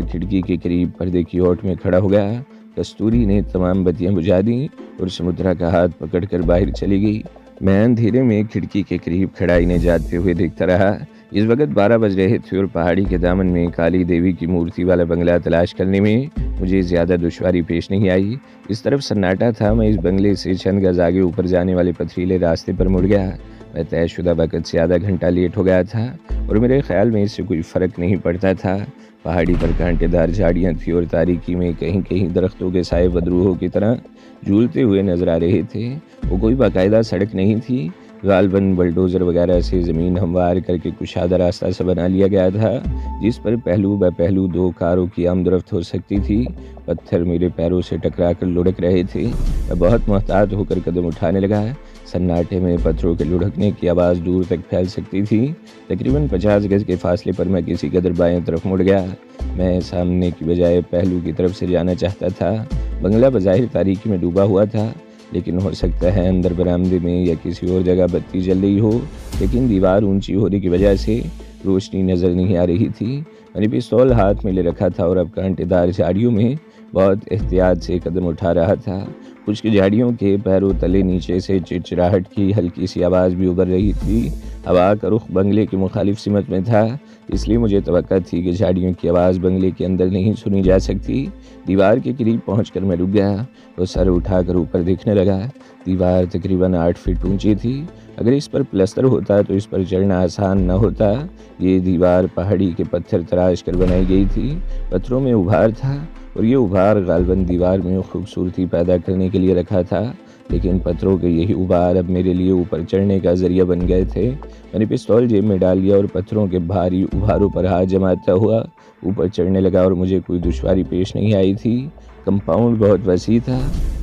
میں کھڑکی کے قریب پردے کی اوٹ میں کھڑا ہو گیا۔ کستوری نے تمام بتیاں بجھا دیں اور سمندرا کا ہاتھ پکڑ کر باہر چلی گئی۔ میں اندھیرے میں کھڑکی کے قریب کھڑا انہیں جاتے ہوئے دیکھتا رہا۔ اس وقت 12 بج رہے تھے اور پہاڑی کے دامن میں کالی دیوی کی مورتی والا بنگلہ تلاش کرنے میں مجھے زیادہ دشواری پیش نہیں آئی۔ اس طرف سناٹا تھا۔ میں اس بنگلے سے چند گز آگے اوپر جانے والے پتھریلے راستے پر مڑ گیا۔ میں طے شدہ وقت سے آدھا گھنٹہ لیٹ ہو گیا تھا اور میرے خیال میں اس سے کوئی فرق نہیں پڑتا تھا۔ پہاڑی پر کانٹے دار جھاڑیاں تھیں اور تاریکی میں کہیں کہیں درختوں کے سائے بدروہوں کی طرح جھولتے ہوئے نظر آ رہے تھے۔ وہ کوئی باقاعدہ سڑک نہیں تھی، غالباً بلڈوزر وغیرہ سے زمین ہموار کر کے کشادہ راستہ سا بنا لیا گیا تھا جس پر پہلو بہ پہلو 2 کاروں کی آمد ہو سکتی تھی۔ پتھر میرے پیروں سے ٹکرا کر لڑک رہے تھے۔ میں بہت محتاط ہو کر قدم اٹھانے لگا۔ سناٹے میں پتھروں کے لڑکنے کی آواز دور تک پھیل سکتی تھی۔ تقریباً 50 گز کے فاصلے پر میں کسی قدر بائیں طرف مڑ گیا۔ میں سامنے کی بجائے پہلو کی طرف سے جانا چاہتا تھا۔ بنگلہ بظاہر تاریکی میں ڈوبا ہوا تھا، لیکن ہو سکتا ہے اندر برآمدے میں یا کسی اور جگہ بتی جل رہی ہو، لیکن دیوار اونچی ہونے کی وجہ سے روشنی نظر نہیں آ رہی تھی۔ میں نے پستول ہاتھ میں لے رکھا تھا اور اب کانٹے دار جھاڑیوں میں بہت احتیاط سے قدم اٹھا رہا تھا۔ خشک جھاڑیوں کے پیروں تلے نیچے سے چرچراہٹ کی ہلکی سی آواز بھی ابھر رہی تھی۔ ہوا کا رخ بنگلے کی مخالف سمت میں تھا، اس لیے مجھے توقع تھی کہ جھاڑیوں کی آواز بنگلے کے اندر نہیں سنی جا سکتی۔ دیوار کے قریب پہنچ کر میں رک گیا اور سر اٹھا کر اوپر دیکھنے لگا۔ دیوار تقریباً 8 فٹ اونچی تھی۔ اگر اس پر پلستر ہوتا تو اس پر چڑھنا آسان نہ ہوتا۔ یہ دیوار پہاڑی کے پتھر تراش کر بنائی گئی تھی۔ پتھروں میں ابھار تھا اور یہ ابھار غالباً دیوار میں خوبصورتی پیدا کرنے کے لیے رکھا تھا، لیکن پتھروں کے یہی ابھار اب میرے لیے اوپر چڑھنے کا ذریعہ بن گئے تھے۔ میں نے پستول جیب میں ڈال لیا اور پتھروں کے بھاری ابھاروں پر ہاتھ جماتا ہوا اوپر چڑھنے لگا اور مجھے کوئی دشواری پیش نہیں آئی تھی۔ کمپاؤنڈ بہت وسیع تھا۔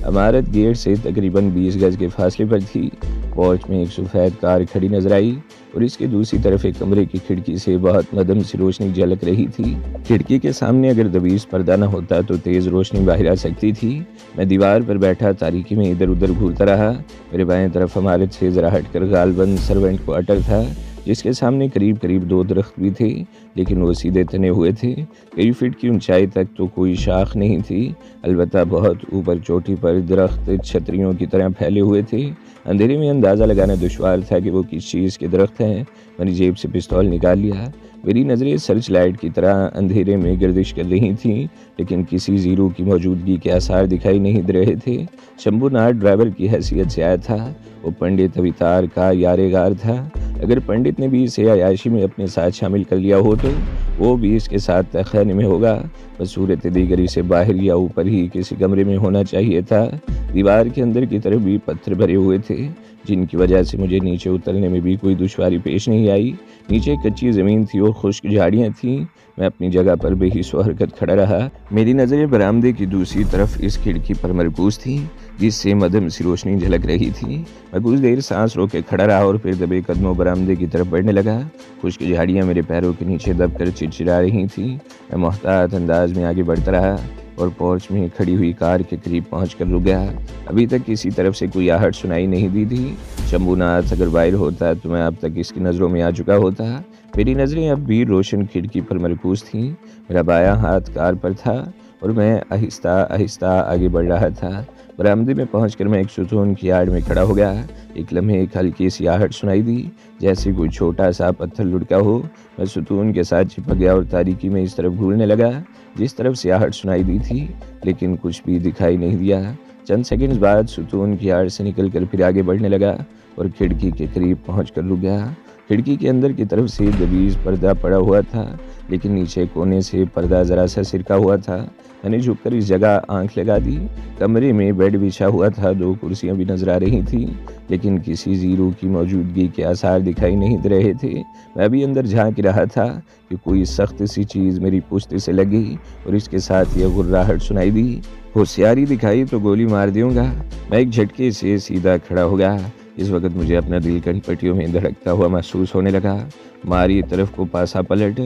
عمارت گیٹ سے تقریباً 20 گز کے فاصلے پر تھی۔ پورچ میں ایک سفید کار کھڑی نظر آئی اور اس کے دوسری طرف ایک کمرے کی کھڑکی سے بہت مدھم سی روشنی جھلک رہی تھی۔ کھڑکی کے سامنے اگر دویس پردہ نہ ہوتا تو تیز روشنی باہر آ سکتی تھی۔ میں دیوار پر بیٹھا تاریکی میں ادھر ادھر گھورتا رہا۔ میرے بائیں طرف عمارت سے ذرا ہٹ کر غالباً سرونٹ کوارٹر تھا، جس کے سامنے قریب قریب 2 درخت بھی تھے، لیکن وہ سیدھے تنے ہوئے تھے۔ کئی فٹ کی اونچائی تک تو کوئی شاخ نہیں تھی، البتہ بہت اوپر چوٹی پر درخت چھتریوں کی طرح پھیلے ہوئے تھے۔ اندھیرے میں اندازہ لگانا دشوار تھا کہ وہ کس چیز کے درخت ہیں۔ میں نے جیب سے پستول نکال لیا۔ میری نظریں سرچ لائٹ کی طرح اندھیرے میں گردش کر رہی تھیں، لیکن کسی زیرو کی موجودگی کے آثار دکھائی نہیں دے رہے تھے۔ شمبھو ناتھ ڈرائیور کی حیثیت سے آیا تھا۔ وہ پنڈت اوتار کا یارغار تھا۔ اگر پنڈت نے بھی اسے عیاشی میں اپنے ساتھ شامل کر لیا ہو تو وہ بھی اس کے ساتھ تہخانے میں ہوگا۔ بصورت دیگر اسے باہر یا اوپر ہی کسی کمرے میں ہونا چاہیے تھا۔ دیوار کے اندر کی طرف بھی پتھر بھرے ہوئے تھے، جن کی وجہ سے مجھے نیچے اترنے میں بھی کوئی دشواری پیش نہیں آئی۔ نیچے کچی زمین تھی اور خشک جھاڑیاں تھیں۔ میں اپنی جگہ پر بے حس و حرکت کھڑا رہا۔ میری نظریں برآمدے کی دوسری طرف اس کھڑکی پر مرکوز تھیں، جس سے مدھم سی روشنی جھلک رہی تھی۔ میں کچھ دیر سانس روک کے کھڑا رہا اور پھر دبے قدموں برآمدے کی طرف بڑھنے لگا۔ خشک جھاڑیاں میرے پیروں کے نیچے دب کر چرچرا رہی تھیں۔ میں محتاط انداز میں آگے بڑھتا رہا اور پورچ میں کھڑی ہوئی کار کے قریب پہنچ کر رک گیا۔ ابھی تک کسی طرف سے کوئی آہٹ سنائی نہیں دی تھی۔ شمبھو ناتھ اگر باہر ہوتا تو میں اب تک اس کی نظروں میں آ چکا ہوتا۔ میری نظریں اب بھی روشن کھڑکی پر مرکوز تھیں۔ میرا بایاں ہاتھ کار پر تھا اور میں آہستہ آہستہ آگے بڑھ رہا تھا۔ برآمدے میں پہنچ کر میں ایک ستون کی آڑ میں کھڑا ہو گیا۔ ایک لمحے ایک ہلکی سی آہٹ سنائی دی، جیسے کوئی چھوٹا سا پتھر لڑکا ہو۔ میں ستون کے ساتھ چپک گیا اور تاریکی میں اس طرف گھورنے لگا جس طرف سے آہٹ سنائی دی تھی، لیکن کچھ بھی دکھائی نہیں دیا۔ چند سیکنڈز بعد ستون کی آڑ سے نکل کر پھر آگے بڑھنے لگا اور کھڑکی کے قریب پہنچ کر رک گیا۔ کھڑکی کے اندر کی طرف سے دویز پردہ پڑا ہوا تھا، لیکن نیچے کونے سے پردہ ذرا سا سرکا ہوا تھا۔ میں نے جھک کر اس جگہ آنکھ لگا دی۔ کمرے میں بیڈ بچھا ہوا تھا، 2 کرسیاں بھی نظر آ رہی تھیں، لیکن کسی زیرو کی موجودگی کے آثار دکھائی نہیں دے رہے تھے۔ میں ابھی اندر جھانک رہا تھا کہ کوئی سخت سی چیز میری پشت سے لگ گئی اور اس کے ساتھ یہ غراہٹ سنائی دی۔ ہوشیاری دکھائی تو گولی مار دوں گا۔ میں ایک جھٹکے سے سیدھا کھڑا ہو گیا۔ اس وقت مجھے اپنا دل کن پٹیوں میں دھڑکتا ہوا محسوس ہونے لگا۔ ماری طرف کو پاسا پلٹ،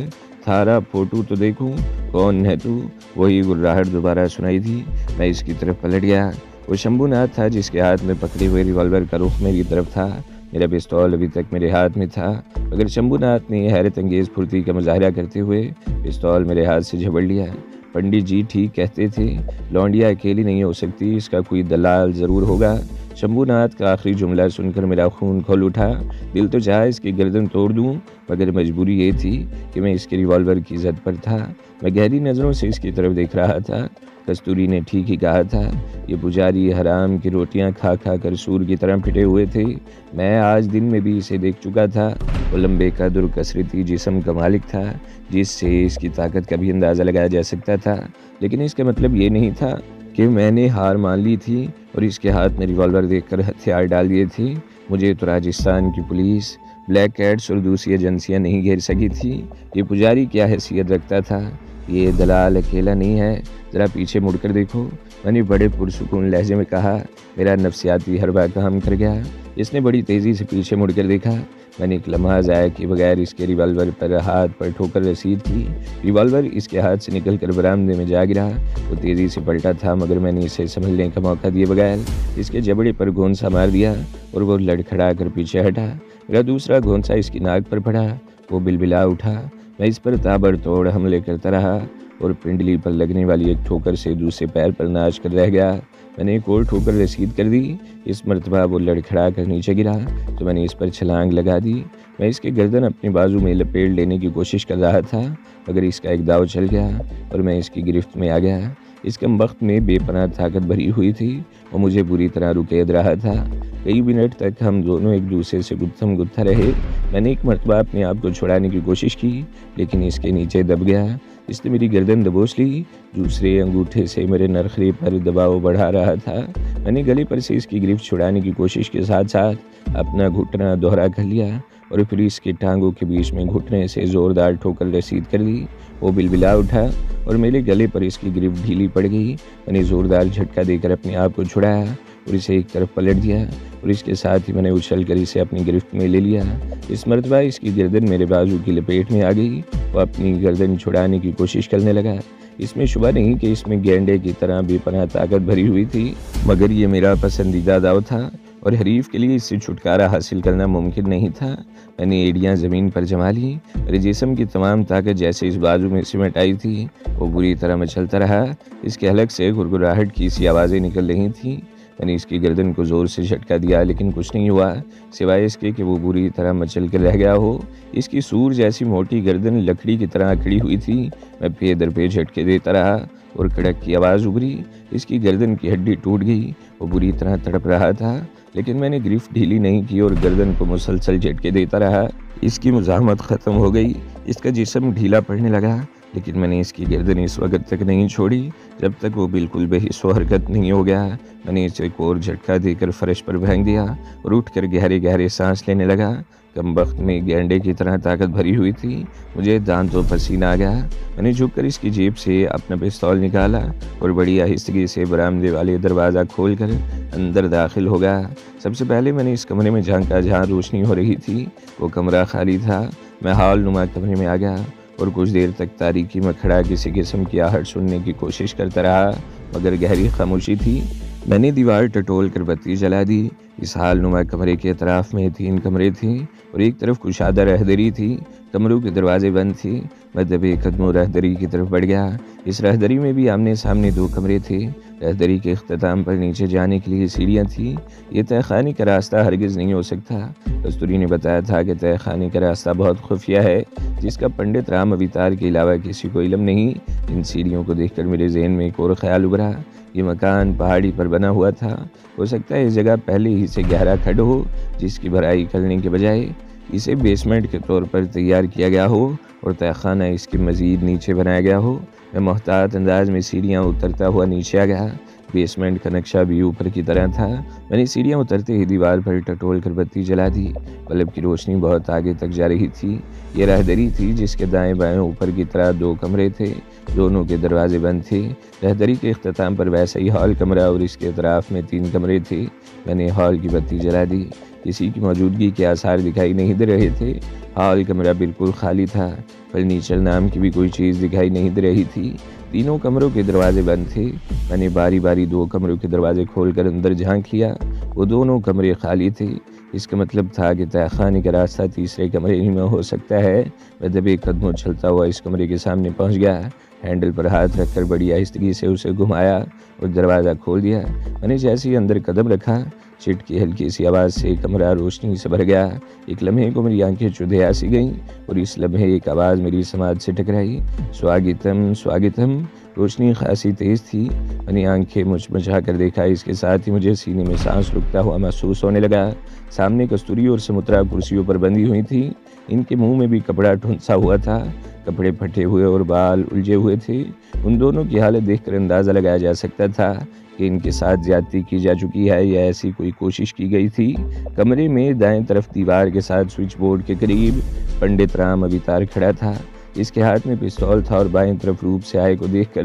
تھارا فوٹو تو دیکھوں، کون ہے تو؟ وہی غراہٹ دوبارہ سنائی دی۔ میں اس کی طرف پلٹ گیا۔ وہ شمبھو ناتھ تھا، جس کے ہاتھ میں پکڑے ہوئے ریوالور کا رخ میری طرف تھا۔ میرا پستول ابھی تک میرے ہاتھ میں تھا مگر شمبھو ناتھ نے حیرت انگیز پھرتی کا مظاہرہ کرتے ہوئے پستول میرے ہاتھ سے جھپڑ لیا۔ پنڈت جی ٹھیک کہتے تھے، لونڈیا اکیلی نہیں ہو سکتی، اس کا کوئی دلال ضرور ہوگا۔ شمبھو ناتھ کا آخری جملہ سن کر میرا خون کھول اٹھا۔ دل تو چاہا اس کی گردن توڑ دوں مگر مجبوری یہ تھی کہ میں اس کے ریوالور کی زد پر تھا۔ میں گہری نظروں سے اس کی طرف دیکھ رہا تھا۔ کستوری نے ٹھیک ہی کہا تھا، یہ پجاری حرام کی روٹیاں کھا کھا کر سور کی طرح پھٹے ہوئے تھے۔ میں آج دن میں بھی اسے دیکھ چکا تھا۔ وہ لمبے قد اور کثرتی جسم کا مالک تھا جس سے اس کی طاقت کا بھی اندازہ لگایا جا سکتا تھا، لیکن اس کا مطلب یہ نہیں تھا کہ میں نے ہار مان لی تھی اور اس کے ہاتھ میں ریوالور دیکھ کر ہتھیار ڈال دیے تھے۔ مجھے تو راجستھان کی پولیس، بلیک کیٹس اور دوسری ایجنسیاں نہیں گھیر سکی تھی۔ یہ پجاری کیا حیثیت رکھتا تھا؟ یہ دلال اکیلا نہیں ہے، ذرا پیچھے مڑ کر دیکھو، میں نے بڑے پرسکون لہجے میں کہا۔ میرا نفسیاتی حربہ کام کر گیا۔ اس نے بڑی تیزی سے پیچھے مڑ کر دیکھا۔ میں نے ایک لمحہ ضائع کیے بغیر اس کے ریوالور پر ہاتھ پر ٹھوکر رسید کی۔ ریوالور اس کے ہاتھ سے نکل کر برآمدے میں جا گرا۔ وہ تیزی سے پلٹا تھا مگر میں نے اسے سنبھلنے کا موقع دیے بغیر اس کے جبڑے پر گھونسا مار دیا اور وہ لڑکھڑا کر پیچھے ہٹا۔ میرا دوسرا گھونسا اس کی ناک پر پڑا۔ وہ بلبلا اٹھا۔ میں اس پر تابڑ توڑ حملے کرتا رہا اور پنڈلی پر لگنے والی ایک ٹھوکر سے دوسرے پیر پر ناچ کر رہ گیا۔ میں نے ایک اور ٹھوکر رسید کر دی۔ اس مرتبہ وہ لڑکھڑا کر نیچے گرا تو میں نے اس پر چھلانگ لگا دی۔ میں اس کی گردن اپنے بازو میں لپیٹ لینے کی کوشش کر رہا تھا مگر اس کا ایک داؤ چل گیا اور میں اس کی گرفت میں آ گیا۔ اس کم وقت میں بے پناہ طاقت بھری ہوئی تھی۔ وہ مجھے بری طرح رکید رہا تھا۔ کئی منٹ تک ہم دونوں ایک دوسرے سے گتھم گتھا رہے۔ میں نے ایک مرتبہ اپنے آپ کو چھڑانے کی کوشش کی لیکن اس کے نیچے دب گیا۔ اس نے میری گردن دبوچ لی، دوسرے انگوٹھے سے میرے نرخرے پر دباؤ بڑھا رہا تھا۔ میں نے گلے پر سے اس کی گرفت چھڑانے کی کوشش کے ساتھ ساتھ اپنا گھٹنا دوہرا کر لیا اور پھر اس کے ٹانگوں کے بیچ میں گھٹنے سے زوردار ٹھوکر رسید کر دی۔ وہ بلبلا اٹھا اور میرے گلے پر اس کی گرفت ڈھیلی پڑ گئی۔ میں نے زوردار جھٹکا دے کر اپنے آپ کو چھڑایا اور اسے ایک طرف پلٹ دیا اور اس کے ساتھ ہی میں نے اچھل کر اسے اپنی گرفت میں لے لیا۔ اس مرتبہ اس کی گردن میرے بازو کی لپیٹ میں آ گئی۔ وہ اپنی گردن چھڑانے کی کوشش کرنے لگا۔ اس میں شبہ نہیں کہ اس میں گینڈے کی طرح بے پناہ طاقت بھری ہوئی تھی مگر یہ میرا پسندیدہ داؤ تھا اور حریف کے لیے اس سے چھٹکارا حاصل کرنا ممکن نہیں تھا۔ میں نے ایڑیاں زمین پر جما لی۔ میرے جسم کی تمام طاقت جیسے اس بازو میں سمٹ آئی تھی۔ وہ بری طرح مچلتا رہا۔ اس کے حلق سے گڑگڑاہٹ کی سی آوازیں نکل رہی تھیں۔ میں نے اس کی گردن کو زور سے جھٹکا دیا لیکن کچھ نہیں ہوا سوائے اس کے کہ وہ بری طرح مچل کر رہ گیا ہو۔ اس کی سور جیسی موٹی گردن لکڑی کی طرح اکڑی ہوئی تھی۔ میں پے در پے جھٹکے دیتا رہا اور کڑک کی آواز ابھری۔ اس کی گردن کی ہڈی ٹوٹ گئی۔ وہ بری طرح تڑپ رہا تھا لیکن میں نے گرفت ڈھیلی نہیں کی اور گردن کو مسلسل جھٹکے دیتا رہا۔ اس کی مزاحمت ختم ہو گئی۔ اس کا جسم ڈھیلا پڑنے لگا لیکن میں نے اس کی گردن اس وقت تک نہیں چھوڑی جب تک وہ بالکل بے حس و حرکت نہیں ہو گیا۔ میں نے اسے ایک اور جھٹکا دے کر فرش پر پھینک دیا اور اٹھ کر گہرے گہرے سانس لینے لگا۔ کم وقت میں گینڈے کی طرح طاقت بھری ہوئی تھی۔ مجھے دانتوں پسینہ آ گیا۔ میں نے جھک کر اس کی جیب سے اپنا پستول نکالا اور بڑی آہستگی سے برآمدے والے دروازہ کھول کر اندر داخل ہو گیا۔ سب سے پہلے میں نے اس کمرے میں جھانکا جہاں روشنی ہو رہی تھی۔ وہ کمرہ خالی تھا۔ میں ہال نما کمرے میں آ گیا اور کچھ دیر تک تاریکی میں کھڑا کسی قسم کی آہٹ سننے کی کوشش کرتا رہا مگر گہری خاموشی تھی۔ میں نے دیوار ٹٹول کر بتی جلا دی۔ اس حال نما کمرے کے اطراف میں 3 کمرے تھے اور ایک طرف کشادہ رہدری تھی۔ کمروں کے دروازے بند تھے۔ میں دبے قدموں رہدری کی طرف بڑھ گیا۔ اس رہدری میں بھی آمنے سامنے 2 کمرے تھے۔ رہدری کے اختتام پر نیچے جانے کے لیے سیڑھیاں تھیں۔ یہ تہہ خانے کا راستہ ہرگز نہیں ہو سکتا۔ کستوری نے بتایا تھا کہ تہہ خانے کا راستہ بہت خفیہ ہے جس کا پنڈت رام اوتار کے علاوہ کسی کو علم نہیں۔ ان سیڑھیوں کو دیکھ کر میرے ذہن میں ایک اور خیال ابھرا۔ یہ مکان پہاڑی پر بنا ہوا تھا۔ ہو سکتا ہے اس جگہ پہلے ہی سے گہرا کھڈ ہو جس کی بھرائی کرنے کے بجائے اسے بیسمنٹ کے طور پر تیار کیا گیا ہو اور تہہ خانہ اس کے مزید نیچے بنایا گیا ہو۔ میں محتاط انداز میں سیڑھیاں اترتا ہوا نیچے آ گیا۔ بیسمنٹ کا نقشہ بھی اوپر کی طرح تھا۔ میں نے سیڑھیاں اترتے ہی دیوار پر ٹٹول کر بتی جلا دی۔ بلب کی روشنی بہت آگے تک جا رہی تھی۔ یہ رہدری تھی جس کے دائیں بائیں اوپر کی طرح 2 کمرے تھے۔ دونوں کے دروازے بند تھے۔ رہدری کے اختتام پر ویسا ہی ہال کمرہ اور اس کے اطراف میں 3 کمرے تھے۔ میں نے ہال کی بتی جلا دی۔ کسی کی موجودگی کے آثار دکھائی نہیں دے رہے تھے۔ ہال کمرہ بالکل خالی تھا۔ فرنیچر نام کی بھی کوئی چیز دکھائی نہیں دے رہی تھی۔ تینوں کمروں کے دروازے بند تھے۔ میں نے باری باری 2 کمروں کے دروازے کھول کر اندر جھانک لیا۔ وہ دونوں کمرے خالی تھے۔ اس کا مطلب تھا کہ تہہ خانے کا راستہ تیسرے کمرے ہی میں ہو سکتا ہے۔ میں دبے قدموں چلتا ہوا اس کمرے کے سامنے پہنچ گیا، ہینڈل پر ہاتھ رکھ کر بڑی آہستگی سے اسے گھمایا اور دروازہ کھول دیا۔ میں نے جیسے ہی اندر قدم رکھا، چٹ کی ہلکی سی آواز سے کمرہ روشنی سے بھر گیا۔ ایک لمحے کو میری آنکھیں چودھیا سی گئیں اور اس لمحے ایک آواز میری سماعت سے ٹکرائی، سواگتم سواگتم۔ روشنی خاصی تیز تھی، میں نے آنکھیں مچمچا کر دیکھا، اس کے ساتھ ہی مجھے سینے میں سانس رکتا ہوا محسوس ہونے لگا۔ سامنے کستوری اور سمترا کرسیوں پر بندھی ہوئی تھی، ان کے منہ میں بھی کپڑا ٹھنسا ہوا تھا، کپڑے پھٹے ہوئے اور بال الجھے ہوئے تھے۔ ان دونوں کی حالت دیکھ کر اندازہ لگایا جا سکتا تھا کہ ان کے ساتھ زیادتی کی جا چکی ہے یا ایسی کوئی کوشش کی گئی تھی۔ کمرے میں دائیں طرف دیوار کے ساتھ سوئچ بورڈ کے قریب پنڈت رام اوتار کھڑا تھا، اس کے ہاتھ میں پستول تھا اور بائیں طرف روپ سیاہے کو دیکھ کر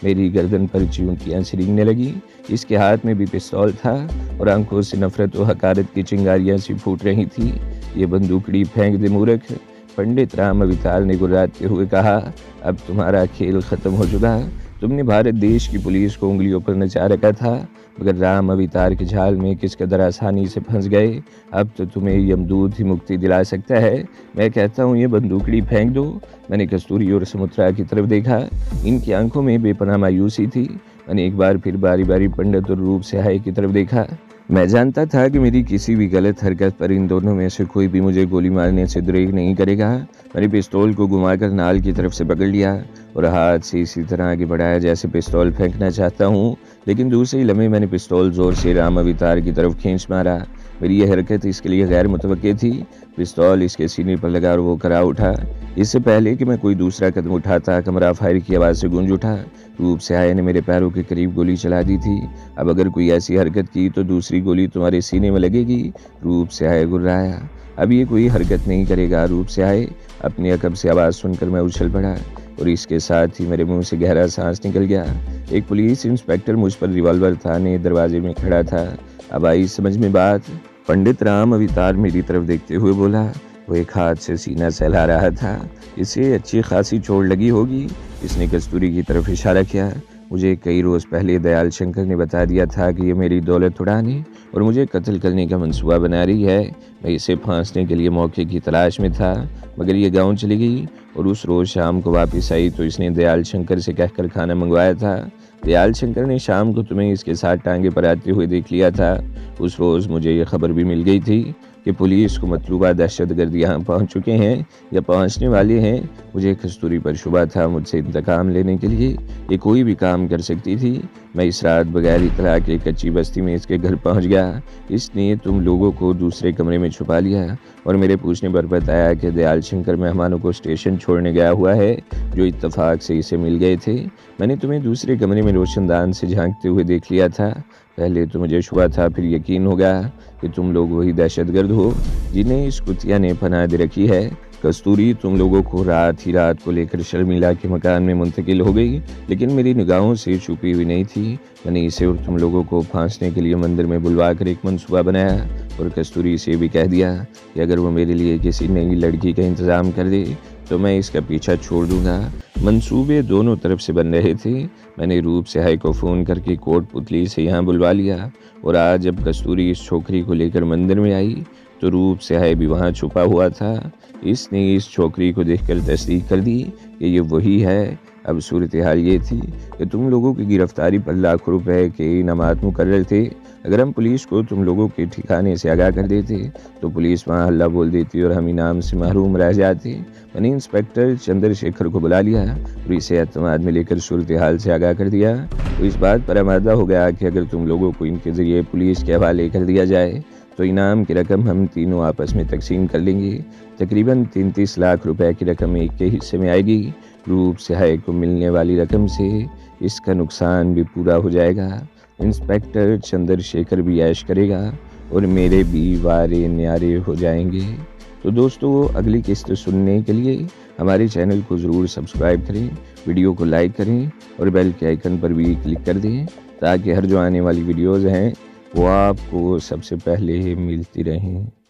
میری گردن پر چیونٹیاں سرینگنے لگی۔ اس کے ہاتھ میں بھی پستول تھا اور آنکھوں سے نفرت و حقارت کی چنگاریاں سی پھوٹ رہی تھی۔ یہ بندوقڑی پھینک دے مورکھ، پنڈت رام اوتار نے گراتے ہوئے کہا، اب تمہارا کھیل ختم ہو چکا۔ تم نے بھارت دیش کی پولیس کو انگلیوں پر نچا رکھا تھا، مگر رام اوتار کے جال میں کس قدر آسانی سے پھنس گئے۔ اب تو تمہیں یمدوت ہی مکتی دلا سکتا ہے۔ میں کہتا ہوں یہ بندوقڑی پھینک دو۔ میں نے کستوری اور سمترا کی طرف دیکھا، ان کی آنکھوں میں بے پناہ مایوسی تھی۔ میں نے ایک بار پھر باری باری پنڈت اور روپ سیاہے کی طرف دیکھا۔ میں جانتا تھا کہ میری کسی بھی غلط حرکت پر ان دونوں میں سے کوئی بھی مجھے گولی مارنے سے دریغ نہیں کرے گا۔ میں نے پستول کو گھما کر نال کی طرف سے پکڑ لیا اور ہاتھ سے اسی طرح آگے بڑھایا جیسے پستول پھینکنا چاہتا ہوں، لیکن دوسرے لمحے میں نے پستول زور سے رام اوتار کی طرف کھینچ مارا۔ میری یہ حرکت اس کے لیے غیر متوقع تھی۔ پستول اس کے سینے پر لگا اور وہ کرا اٹھا۔ اس سے پہلے کہ میں کوئی دوسرا قدم اٹھاتا، کمرہ فائر کی آواز سے گونج اٹھا۔ روپ سیاہے نے میرے پیروں کے قریب گولی چلا دی تھی۔ اب اگر کوئی ایسی حرکت کی تو دوسری گولی تمہارے سینے میں لگے گی۔ روپ سیاہے گرایا، اب یہ کوئی حرکت نہیں کرے گا۔ روپ سیاہے، اپنی عقب سے آواز سن کر میں اچھل پڑا اور اس کے ساتھ ہی میرے منہ سے گہرا سانس نکل گیا۔ ایک پولیس انسپکٹر مجھ پر ریوالور تانے دروازے میں کھڑا تھا۔ اب آئی سمجھ میں بات۔ پنڈت رام اوتار میری طرف دیکھتے ہوئے بولا، وہ ایک ہاتھ سے سینہ سہلا رہا تھا، اسے اچھی خاصی چوٹ لگی ہوگی۔ اس نے کستوری کی طرف اشارہ کیا۔ مجھے کئی روز پہلے دیال شنکر نے بتا دیا تھا کہ یہ میری دولت اڑانے اور مجھے قتل کرنے کا منصوبہ بنا رہی ہے۔ میں اسے پھانسنے کے لیے موقع کی تلاش میں تھا، مگر یہ گاؤں چلی گئی اور اس روز شام کو واپس آئی تو اس نے دیال شنکر سے کہہ کر کھانا منگوایا تھا۔ دیال شنکر نے شام کو تمہیں اس کے ساتھ ٹانگے پر آتے ہوئے دیکھ لیا تھا۔ اس روز مجھے یہ خبر بھی مل گئی تھی کہ پولیس کو مطلوبہ دہشت گرد یہاں پہنچ چکے ہیں یا پہنچنے والے ہیں۔ مجھے کستوری پر شبہ تھا، مجھ سے انتقام لینے کے لیے یہ کوئی بھی کام کر سکتی تھی۔ میں اس رات بغیر اطلاع کے کچی بستی میں اس کے گھر پہنچ گیا۔ اس نے تم لوگوں کو دوسرے کمرے میں چھپا لیا اور میرے پوچھنے پر بتایا کہ دیال شنکر مہمانوں کو اسٹیشن چھوڑنے گیا ہوا ہے جو اتفاق سے اسے مل گئے تھے۔ میں نے تمہیں دوسرے کمرے میں روشن دان سے جھانکتے ہوئے دیکھ لیا تھا۔ پہلے تو مجھے شبہ تھا، پھر یقین ہو گیا کہ تم لوگ وہی دہشت گرد ہو جنہیں اس کتیا نے پناہ دے رکھی ہے۔ کستوری تم لوگوں کو رات کو لے کر شرمیلا کے مکان میں منتقل ہو گئی، لیکن میری نگاہوں سے چھپی ہوئی نہیں تھی۔ میں نے اسے اور تم لوگوں کو پھانسنے کے لیے مندر میں بلوا کر ایک منصوبہ بنایا اور کستوری سے بھی کہہ دیا کہ اگر وہ میرے لیے کسی نئی لڑکی کا انتظام کر دے تو میں اس کا پیچھا چھوڑ دوں گا۔ منصوبے دونوں طرف سے بن رہے تھے۔ میں نے روپ سیاہے کو فون کر کے کوٹ پتلی سے یہاں بلوا لیا اور آج جب کستوری اس چھوکری کو لے کر مندر میں آئی تو روپ سیاہے بھی وہاں چھپا ہوا تھا۔ اس نے اس چھوکری کو دیکھ کر تصدیق کر دی کہ یہ وہی ہے۔ اب صورتحال یہ تھی کہ تم لوگوں کی گرفتاری پر لاکھوں روپے کے انعامات مقرر تھے۔ اگر ہم پولیس کو تم لوگوں کے ٹھکانے سے آگاہ کر دیتے تو پولیس وہاں ہلہ بول دیتی اور ہم انعام سے محروم رہ جاتے۔ میں نے انسپکٹر چندر شیکھر کو بلا لیا اور اسے اعتماد میں لے کر صورتحال سے آگاہ کر دیا۔ وہ اس بات پر آمادہ ہو گیا کہ اگر تم لوگوں کو ان کے ذریعے پولیس کے حوالے کر دیا جائے تو انعام کی رقم ہم تینوں آپس میں تقسیم کر لیں گے۔ تقریباً 33 لاکھ روپے کی رقم ایک کے حصے میں آئے گی۔ روپ سیاہے کو ملنے والی رقم سے اس کا نقصان بھی پورا ہو جائے گا۔ انسپکٹر چندر شیکھر بھی عیش کرے گا اور میرے بھی وارے نیارے ہو جائیں گے۔ تو دوستو، اگلی قسط سننے کے لیے ہمارے چینل کو ضرور سبسکرائب کریں، ویڈیو کو لائک کریں اور بیل کے آئیکن پر بھی کلک کر دیں تاکہ ہر جو آنے والی ویڈیوز ہیں وہ آپ کو سب سے پہلے ملتی رہیں۔